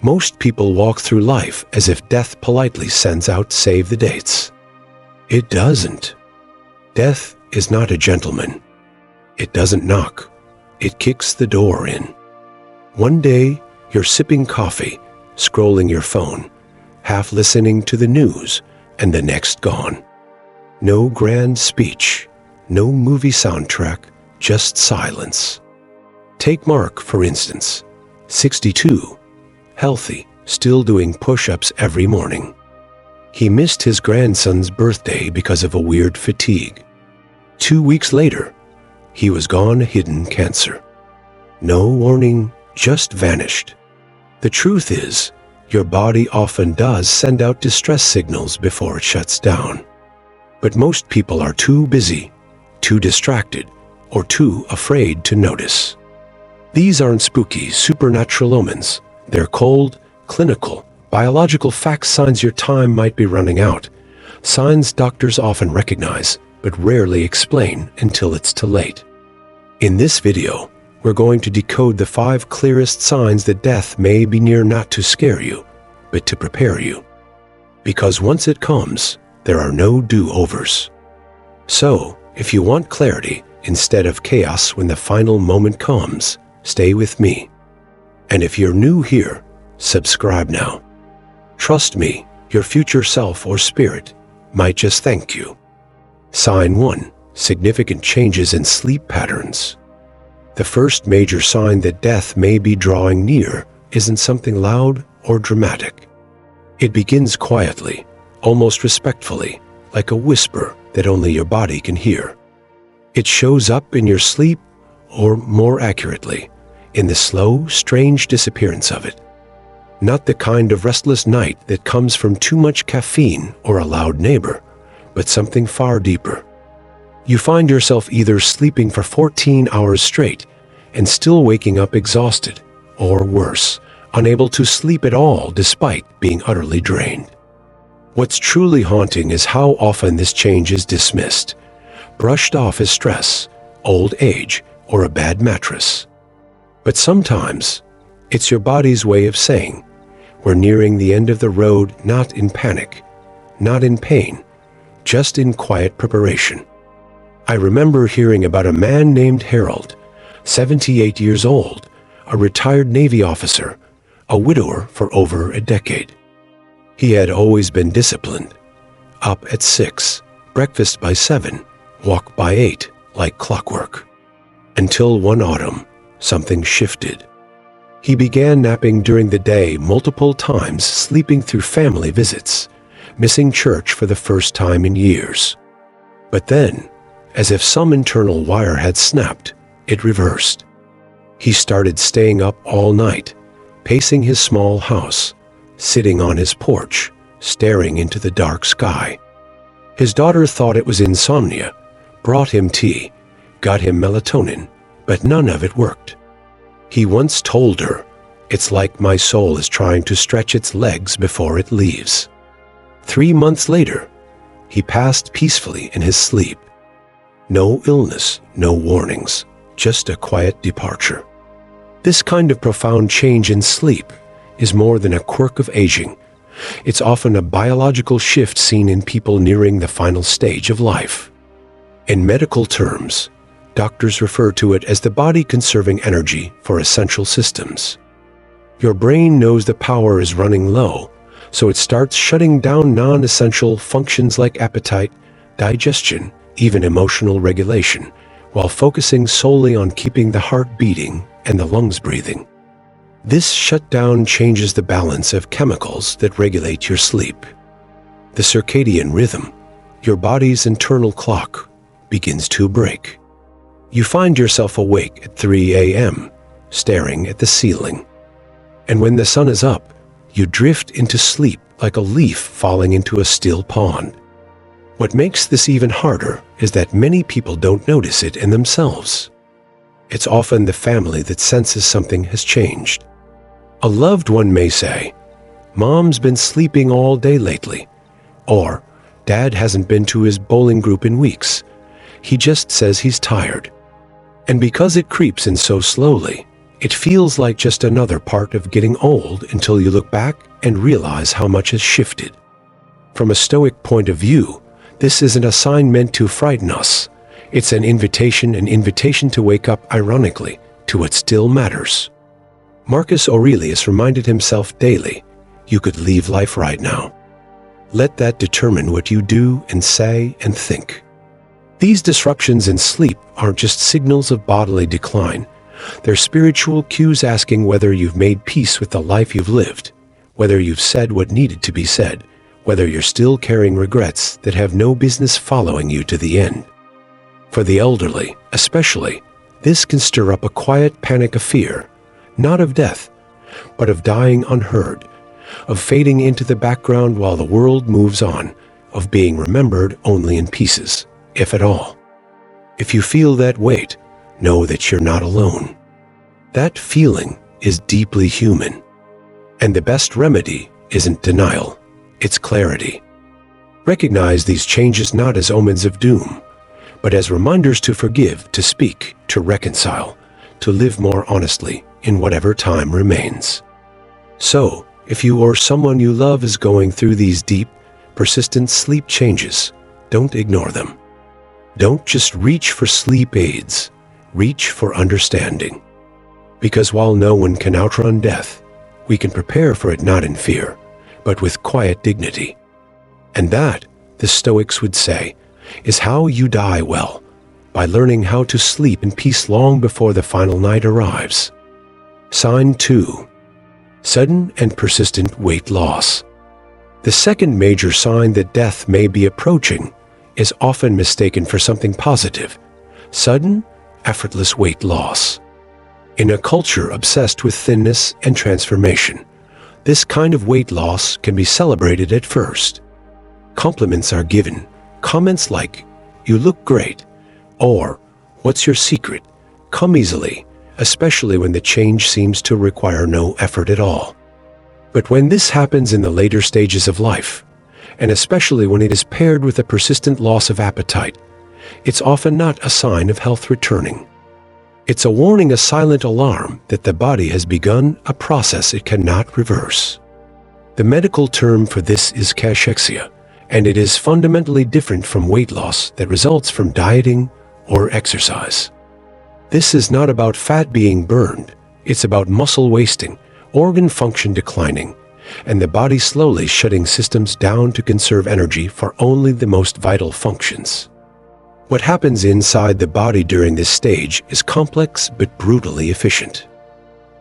Most people walk through life as if death politely sends out save the dates. It doesn't. Death is not a gentleman. It doesn't knock. It kicks the door in. One day, you're sipping coffee, scrolling your phone, half listening to the news, and the next gone. No grand speech, no movie soundtrack, just silence. Take Mark, for instance, 62, healthy, still doing push-ups every morning. He missed his grandson's birthday because of a weird fatigue. 2 weeks later, he was gone, hidden cancer. No warning, just vanished. The truth is, your body often does send out distress signals before it shuts down. But most people are too busy, too distracted, or too afraid to notice. These aren't spooky, supernatural omens. They're cold, clinical, biological facts, signs your time might be running out. Signs doctors often recognize, but rarely explain until it's too late. In this video, we're going to decode the 5 clearest signs that death may be near, not to scare you, but to prepare you. Because once it comes, there are no do-overs. So, if you want clarity instead of chaos when the final moment comes, stay with me. And if you're new here, subscribe now. Trust me, your future self or spirit might just thank you. Sign 1. Significant changes in sleep patterns. The first major sign that death may be drawing near isn't something loud or dramatic. It begins quietly, almost respectfully, like a whisper that only your body can hear. It shows up in your sleep, or more accurately, in the slow, strange disappearance of it. Not the kind of restless night that comes from too much caffeine or a loud neighbor, but something far deeper. You find yourself either sleeping for 14 hours straight and still waking up exhausted, or worse, unable to sleep at all despite being utterly drained. What's truly haunting is how often this change is dismissed, brushed off as stress, old age, or a bad mattress. But sometimes, it's your body's way of saying, we're nearing the end of the road, not in panic, not in pain, just in quiet preparation. I remember hearing about a man named Harold, 78 years old, a retired Navy officer, a widower for over a decade. He had always been disciplined, up at 6, breakfast by 7, walk by 8, like clockwork. Until one autumn, something shifted. He began napping during the day multiple times, sleeping through family visits, missing church for the first time in years. But then, as if some internal wire had snapped, it reversed. He started staying up all night, pacing his small house, sitting on his porch, staring into the dark sky. His daughter thought it was insomnia, brought him tea, got him melatonin, but none of it worked. He once told her, "It's like my soul is trying to stretch its legs before it leaves." 3 months later, he passed peacefully in his sleep. No illness, no warnings, just a quiet departure. This kind of profound change in sleep is more than a quirk of aging. It's often a biological shift seen in people nearing the final stage of life. In medical terms, doctors refer to it as the body conserving energy for essential systems. Your brain knows the power is running low, so it starts shutting down non-essential functions like appetite, digestion, even emotional regulation, while focusing solely on keeping the heart beating and the lungs breathing. This shutdown changes the balance of chemicals that regulate your sleep. The circadian rhythm, your body's internal clock, begins to break. You find yourself awake at 3 a.m., staring at the ceiling. And when the sun is up, you drift into sleep like a leaf falling into a still pond. What makes this even harder is that many people don't notice it in themselves. It's often the family that senses something has changed. A loved one may say, "Mom's been sleeping all day lately," or "Dad hasn't been to his bowling group in weeks. He just says he's tired." And because it creeps in so slowly, It feels like just another part of getting old until you look back and realize how much has shifted. From a Stoic point of view, this isn't a sign meant to frighten us. It's an invitation to wake up, ironically, to what still matters. Marcus Aurelius reminded himself daily, you could leave life right now. Let that determine what you do and say and think. These disruptions in sleep aren't just signals of bodily decline. They're spiritual cues asking whether you've made peace with the life you've lived, whether you've said what needed to be said, whether you're still carrying regrets that have no business following you to the end. For the elderly, especially, this can stir up a quiet panic of fear, not of death, but of dying unheard, of fading into the background while the world moves on, of being remembered only in pieces, if at all. If you feel that weight, know that you're not alone. That feeling is deeply human. And the best remedy isn't denial, it's clarity. Recognize these changes not as omens of doom, but as reminders to forgive, to speak, to reconcile, to live more honestly in whatever time remains. So, if you or someone you love is going through these deep, persistent sleep changes, don't ignore them. Don't just reach for sleep aids, reach for understanding. Because while no one can outrun death, we can prepare for it not in fear, but with quiet dignity. And that, the Stoics would say, is how you die well, by learning how to sleep in peace long before the final night arrives. Sign 2. Sudden and persistent weight loss. The second major sign that death may be approaching is often mistaken for something positive: sudden, effortless weight loss. In a culture obsessed with thinness and transformation, this kind of weight loss can be celebrated at first. Compliments are given. Comments like, "You look great," or "What's your secret?" come easily, especially when the change seems to require no effort at all. But when this happens in the later stages of life, and especially when it is paired with a persistent loss of appetite, it's often not a sign of health returning. It's a warning, a silent alarm that the body has begun a process it cannot reverse. The medical term for this is cachexia, and it is fundamentally different from weight loss that results from dieting or exercise. This is not about fat being burned, it's about muscle wasting, organ function declining, and the body slowly shutting systems down to conserve energy for only the most vital functions. What happens inside the body during this stage is complex but brutally efficient.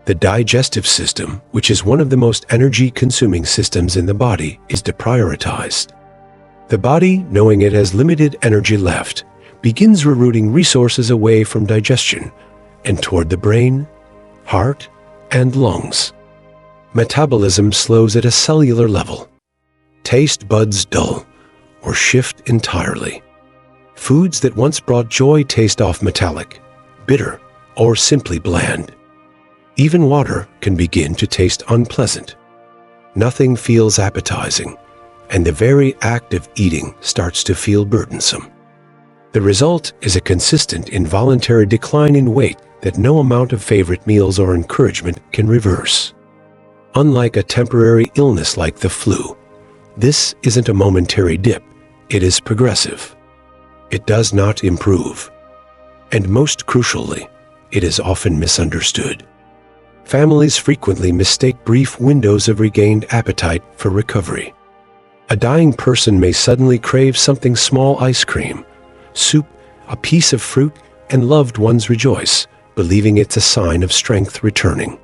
The digestive system, which is one of the most energy-consuming systems in the body, is deprioritized. The body, knowing it has limited energy left, begins rerouting resources away from digestion and toward the brain, heart, and lungs. Metabolism slows at a cellular level. Taste buds dull or shift entirely. Foods that once brought joy taste off metallic, bitter, or simply bland. Even water can begin to taste unpleasant. Nothing feels appetizing, and the very act of eating starts to feel burdensome. The result is a consistent involuntary decline in weight that no amount of favorite meals or encouragement can reverse. Unlike a temporary illness like the flu, this isn't a momentary dip, it is progressive. It does not improve. And most crucially, it is often misunderstood. Families frequently mistake brief windows of regained appetite for recovery. A dying person may suddenly crave something small: ice cream, soup, a piece of fruit, and loved ones rejoice, believing it's a sign of strength returning.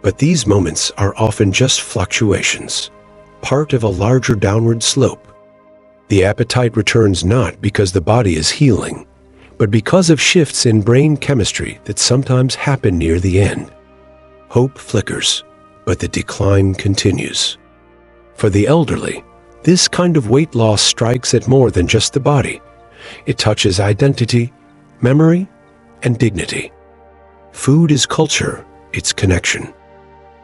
But these moments are often just fluctuations, part of a larger downward slope. The appetite returns not because the body is healing, but because of shifts in brain chemistry that sometimes happen near the end. Hope flickers, but the decline continues. For the elderly, this kind of weight loss strikes at more than just the body. It touches identity, memory, and dignity. Food is culture, it's connection.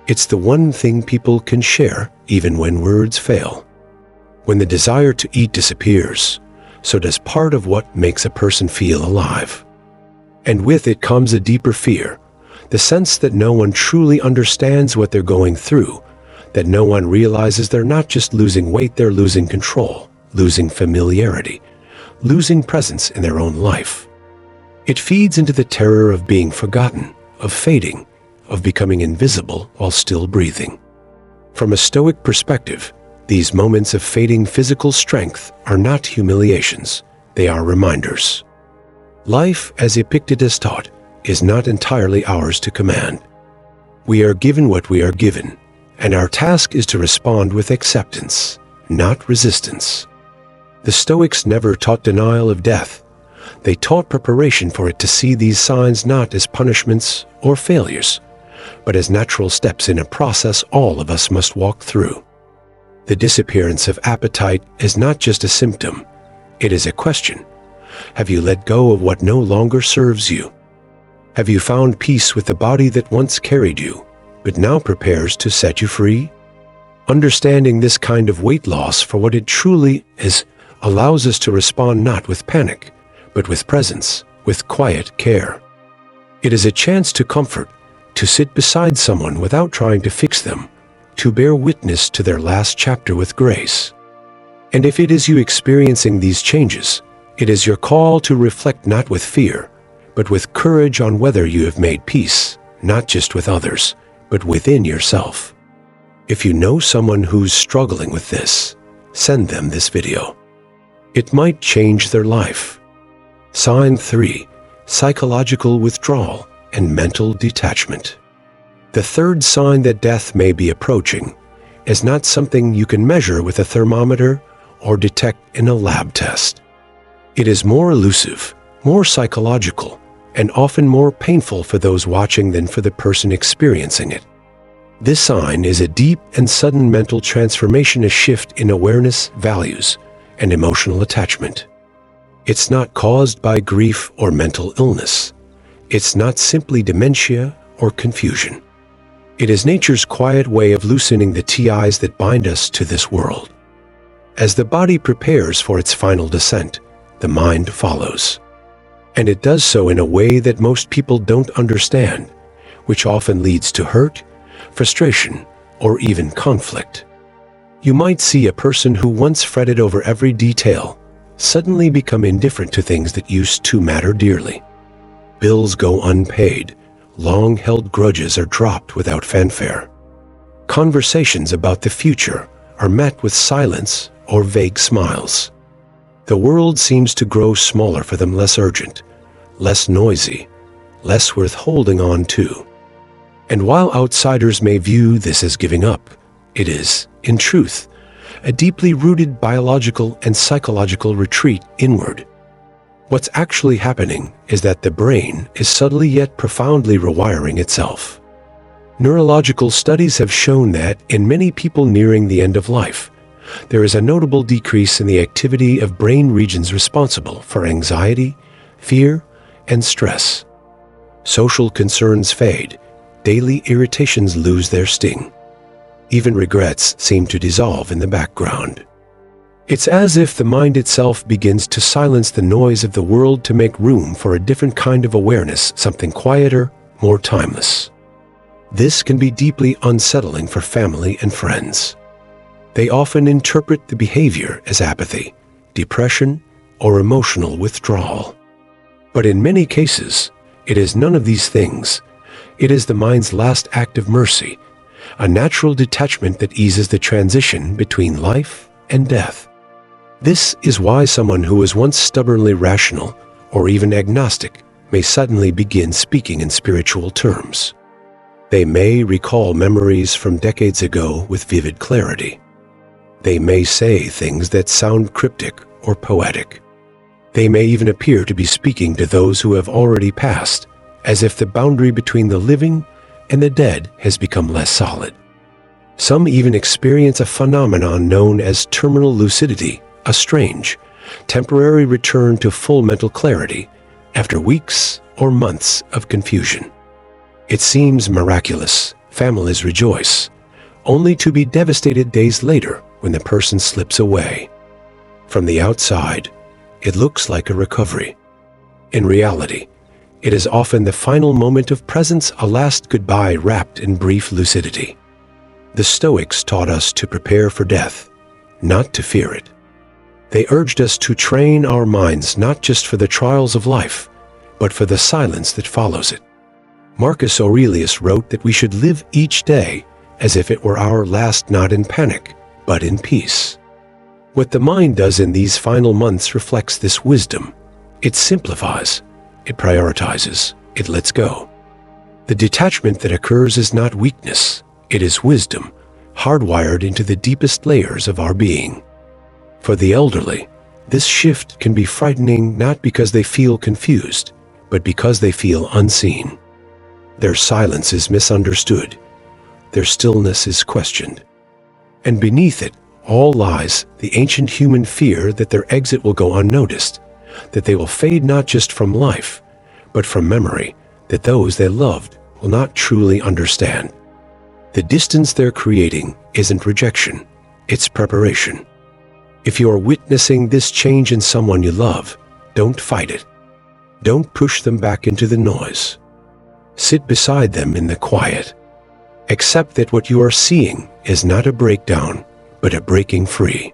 It's the one thing people can share even when words fail. When the desire to eat disappears, so does part of what makes a person feel alive. And with it comes a deeper fear, The sense that no one truly understands what they're going through, that no one realizes they're not just losing weight, they're losing control, losing familiarity, losing presence in their own life. It feeds into the terror of being forgotten, of fading, of becoming invisible while still breathing. From a Stoic perspective, these moments of fading physical strength are not humiliations, they are reminders. Life, as Epictetus taught, is not entirely ours to command. We are given what we are given, and our task is to respond with acceptance, not resistance. The Stoics never taught denial of death. They taught preparation for it, to see these signs not as punishments or failures, but as natural steps in a process all of us must walk through. The disappearance of appetite is not just a symptom, it is a question. Have you let go of what no longer serves you? Have you found peace with the body that once carried you, but now prepares to set you free? Understanding this kind of weight loss for what it truly is allows us to respond not with panic, but with presence, with quiet care. It is a chance to comfort, to sit beside someone without trying to fix them, to bear witness to their last chapter with grace. And if it is you experiencing these changes, it is your call to reflect not with fear, but with courage on whether you have made peace, not just with others, but within yourself. If you know someone who's struggling with this, send them this video. It might change their life. Sign 3. Psychological withdrawal and mental detachment. The third sign that death may be approaching is not something you can measure with a thermometer or detect in a lab test. It is more elusive, more psychological, and often more painful for those watching than for the person experiencing it. This sign is a deep and sudden mental transformation, a shift in awareness, values, and emotional attachment. It's not caused by grief or mental illness. It's not simply dementia or confusion. It is nature's quiet way of loosening the ties that bind us to this world. As the body prepares for its final descent, the mind follows. And it does so in a way that most people don't understand, which often leads to hurt, frustration, or even conflict. You might see a person who once fretted over every detail suddenly become indifferent to things that used to matter dearly. Bills go unpaid. Long-held grudges are dropped without fanfare. Conversations about the future are met with silence or vague smiles. The world seems to grow smaller for them, less urgent, less noisy, less worth holding on to. And while outsiders may view this as giving up, it is, in truth, a deeply rooted biological and psychological retreat inward. What's actually happening is that the brain is subtly yet profoundly rewiring itself. Neurological studies have shown that in many people nearing the end of life, there is a notable decrease in the activity of brain regions responsible for anxiety, fear, and stress. Social concerns fade, daily irritations lose their sting. Even regrets seem to dissolve in the background. It's as if the mind itself begins to silence the noise of the world to make room for a different kind of awareness, something quieter, more timeless. This can be deeply unsettling for family and friends. They often interpret the behavior as apathy, depression, or emotional withdrawal. But in many cases, it is none of these things. It is the mind's last act of mercy, a natural detachment that eases the transition between life and death. This is why someone who was once stubbornly rational or even agnostic may suddenly begin speaking in spiritual terms. They may recall memories from decades ago with vivid clarity. They may say things that sound cryptic or poetic. They may even appear to be speaking to those who have already passed, as if the boundary between the living and the dead has become less solid. Some even experience a phenomenon known as terminal lucidity, a strange, temporary return to full mental clarity after weeks or months of confusion. It seems miraculous, families rejoice, only to be devastated days later when the person slips away. From the outside, it looks like a recovery. In reality, It is often the final moment of presence, a last goodbye wrapped in brief lucidity. The Stoics taught us to prepare for death, not to fear it. They urged us to train our minds not just for the trials of life, but for the silence that follows it. Marcus Aurelius wrote that we should live each day as if it were our last, not in panic, but in peace. What the mind does in these final months reflects this wisdom. It simplifies, it prioritizes, it lets go. The detachment that occurs is not weakness, it is wisdom, hardwired into the deepest layers of our being. For the elderly, this shift can be frightening not because they feel confused, but because they feel unseen. Their silence is misunderstood, their stillness is questioned. And beneath it all lies the ancient human fear that their exit will go unnoticed, that they will fade not just from life, but from memory, that those they loved will not truly understand. The distance they're creating isn't rejection, it's preparation. If you are witnessing this change in someone you love, don't fight it. Don't push them back into the noise. Sit beside them in the quiet. Accept that what you are seeing is not a breakdown, but a breaking free.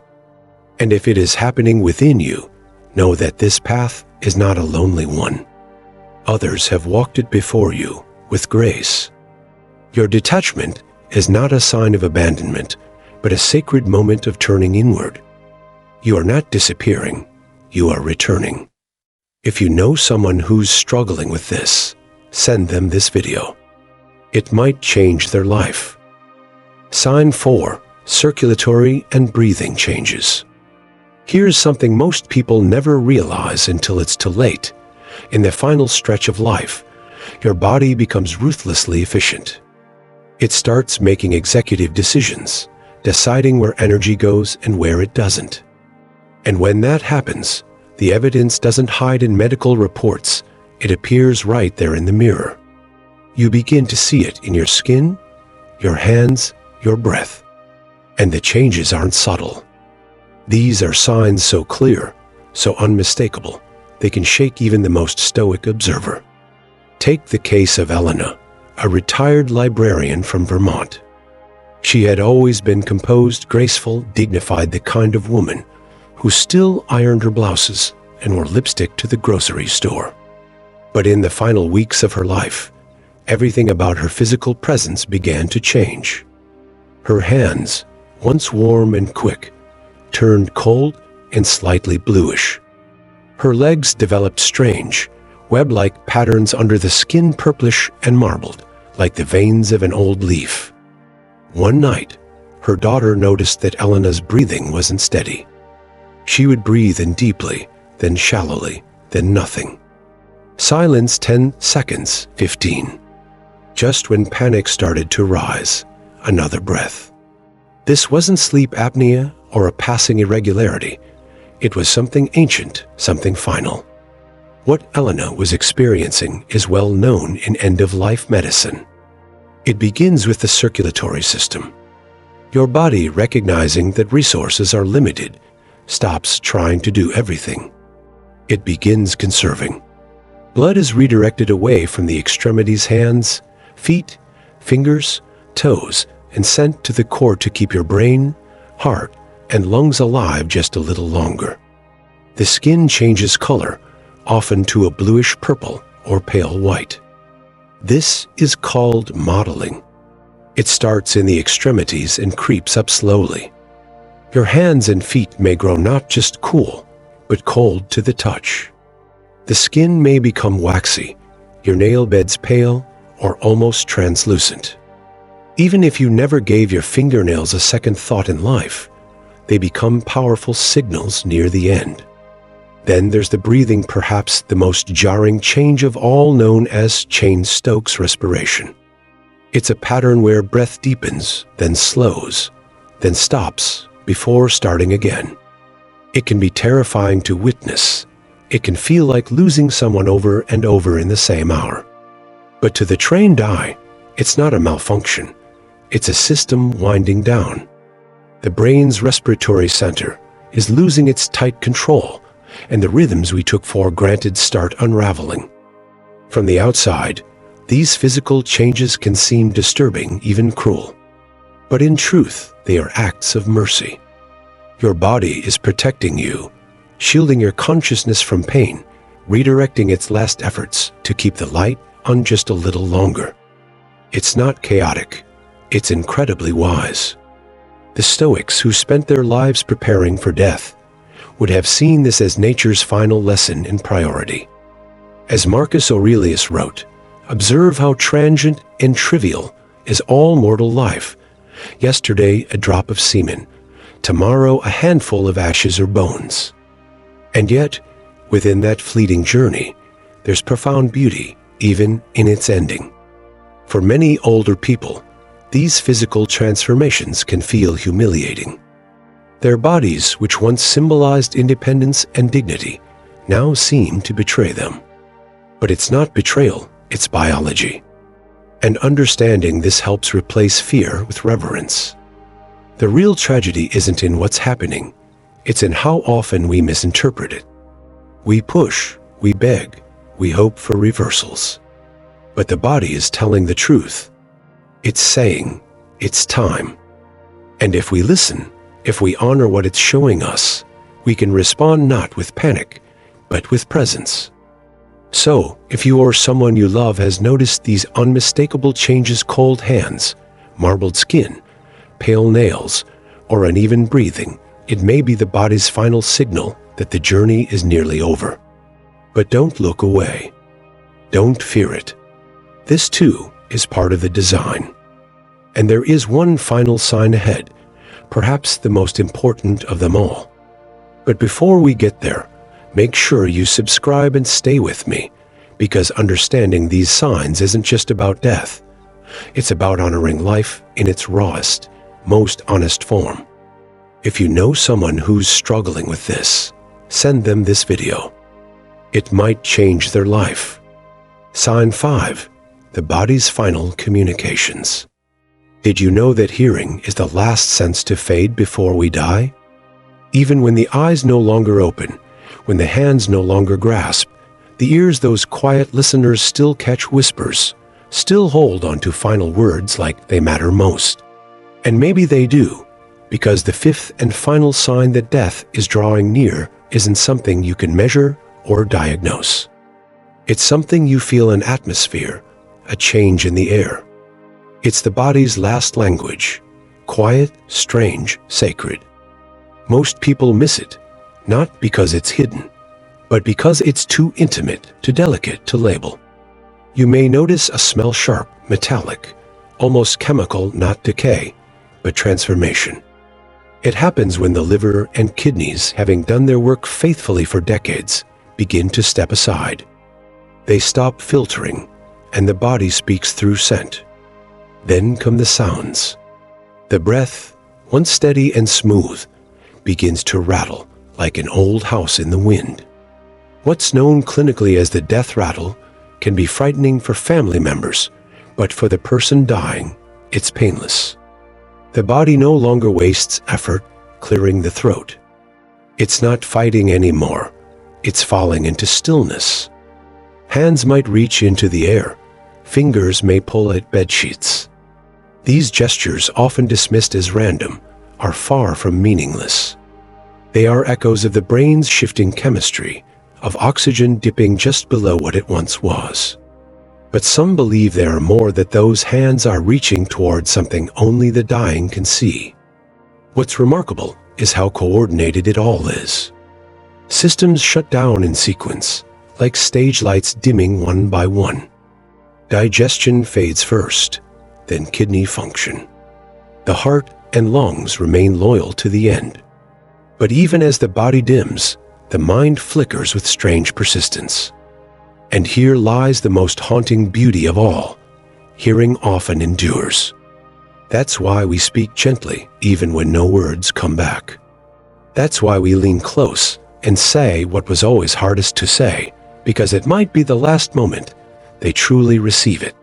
And if it is happening within you, know that this path is not a lonely one. Others have walked it before you with grace. Your detachment is not a sign of abandonment, but a sacred moment of turning inward. You are not disappearing, you are returning. If you know someone who's struggling with this, send them this video. It might change their life. Sign 4. Circulatory and breathing changes. Here's something most people never realize until it's too late. In the final stretch of life, your body becomes ruthlessly efficient. It starts making executive decisions, deciding where energy goes and where it doesn't. And when that happens, the evidence doesn't hide in medical reports, it appears right there in the mirror. You begin to see it in your skin, your hands, your breath. And the changes aren't subtle. These are signs so clear, so unmistakable, they can shake even the most stoic observer. Take the case of Elena, a retired librarian from Vermont. She had always been composed, graceful, dignified, the kind of woman who still ironed her blouses and wore lipstick to the grocery store. But in the final weeks of her life, everything about her physical presence began to change. Her hands, once warm and quick, turned cold and slightly bluish. Her legs developed strange, web-like patterns under the skin, purplish and marbled, like the veins of an old leaf. One night, her daughter noticed that Elena's breathing wasn't steady. She would breathe in deeply, then shallowly, then nothing. Silence 10 seconds, 15. Just when panic started to rise, another breath. This wasn't sleep apnea or a passing irregularity. It was something ancient, something final. What Elena was experiencing is well known in end-of-life medicine. It begins with the circulatory system. Your body, recognizing that resources are limited, stops trying to do everything. It begins conserving. Blood is redirected away from the extremities, hands, feet, fingers, toes, and sent to the core to keep your brain, heart, and lungs alive just a little longer. The skin changes color, often to a bluish purple or pale white. This is called modeling. It starts in the extremities and creeps up slowly. Your hands and feet may grow not just cool, but cold to the touch. The skin may become waxy, your nail beds pale or almost translucent. Even if you never gave your fingernails a second thought in life, they become powerful signals near the end. Then there's the breathing, perhaps the most jarring change of all, known as Cheyne-Stokes respiration. It's a pattern where breath deepens, then slows, then stops before starting again. It can be terrifying to witness. It can feel like losing someone over and over in the same hour. But to the trained eye, it's not a malfunction. It's a system winding down. The brain's respiratory center is losing its tight control, and the rhythms we took for granted start unraveling. From the outside, these physical changes can seem disturbing, even cruel. But in truth, they are acts of mercy. Your body is protecting you, shielding your consciousness from pain, redirecting its last efforts to keep the light on just a little longer. It's not chaotic. It's incredibly wise. The Stoics, who spent their lives preparing for death, would have seen this as nature's final lesson in priority. As Marcus Aurelius wrote, "Observe how transient and trivial is all mortal life. Yesterday a drop of semen, tomorrow a handful of ashes or bones." And yet, within that fleeting journey, there's profound beauty, even in its ending. For many older people, these physical transformations can feel humiliating. Their bodies, which once symbolized independence and dignity, now seem to betray them. But it's not betrayal, it's biology. And understanding this helps replace fear with reverence. The real tragedy isn't in what's happening, it's in how often we misinterpret it. We push, we beg, we hope for reversals. But the body is telling the truth. It's saying, it's time. And if we listen, if we honor what it's showing us, we can respond not with panic, but with presence. So, if you or someone you love has noticed these unmistakable changes, cold hands, marbled skin, pale nails, or uneven breathing, it may be the body's final signal that the journey is nearly over. But don't look away. Don't fear it. This too is part of the design. And there is one final sign ahead, perhaps the most important of them all. But before we get there, make sure you subscribe and stay with me, because understanding these signs isn't just about death. It's about honoring life in its rawest, most honest form. If you know someone who's struggling with this, send them this video. It might change their life. Sign 5. The body's final communications. Did you know that hearing is the last sense to fade before we die? Even when the eyes no longer open, when the hands no longer grasp, the ears, those quiet listeners, still catch whispers, still hold on to final words like they matter most. And maybe they do, because the fifth and final sign that death is drawing near isn't something you can measure or diagnose. It's something you feel in atmosphere, a change in the air. It's the body's last language, quiet, strange, sacred. Most people miss it, not because it's hidden, but because it's too intimate, too delicate to label. You may notice a smell sharp, metallic, almost chemical, not decay, but transformation. It happens when the liver and kidneys, having done their work faithfully for decades, begin to step aside. They stop filtering, and the body speaks through scent. Then come the sounds. The breath, once steady and smooth, begins to rattle like an old house in the wind. What's known clinically as the death rattle can be frightening for family members, but for the person dying, it's painless. The body no longer wastes effort clearing the throat. It's not fighting anymore. It's falling into stillness. Hands might reach into the air. Fingers may pull at bedsheets. These gestures, often dismissed as random, are far from meaningless. They are echoes of the brain's shifting chemistry, of oxygen dipping just below what it once was. But some believe there are more, that those hands are reaching towards something only the dying can see. What's remarkable is how coordinated it all is. Systems shut down in sequence, like stage lights dimming one by one. Digestion fades first, then kidney function. The heart and lungs remain loyal to the end. But even as the body dims, the mind flickers with strange persistence. And here lies the most haunting beauty of all. Hearing often endures. That's why we speak gently, even when no words come back. That's why we lean close and say what was always hardest to say, because it might be the last moment they truly receive it.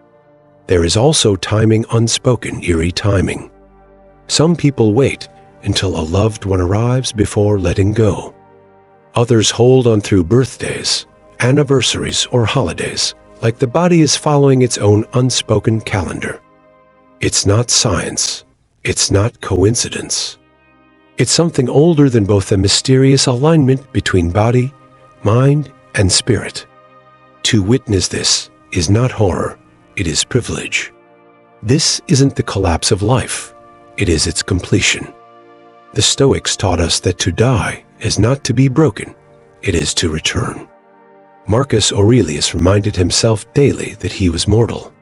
There is also timing, unspoken, eerie timing. Some people wait until a loved one arrives before letting go. Others hold on through birthdays, anniversaries, or holidays, like the body is following its own unspoken calendar. It's not science. It's not coincidence. It's something older than both the mysterious alignment between body, mind, and spirit. To witness this is not horror, it is privilege. This isn't the collapse of life, it is its completion. The Stoics taught us that to die is not to be broken, it is to return. Marcus Aurelius reminded himself daily that he was mortal.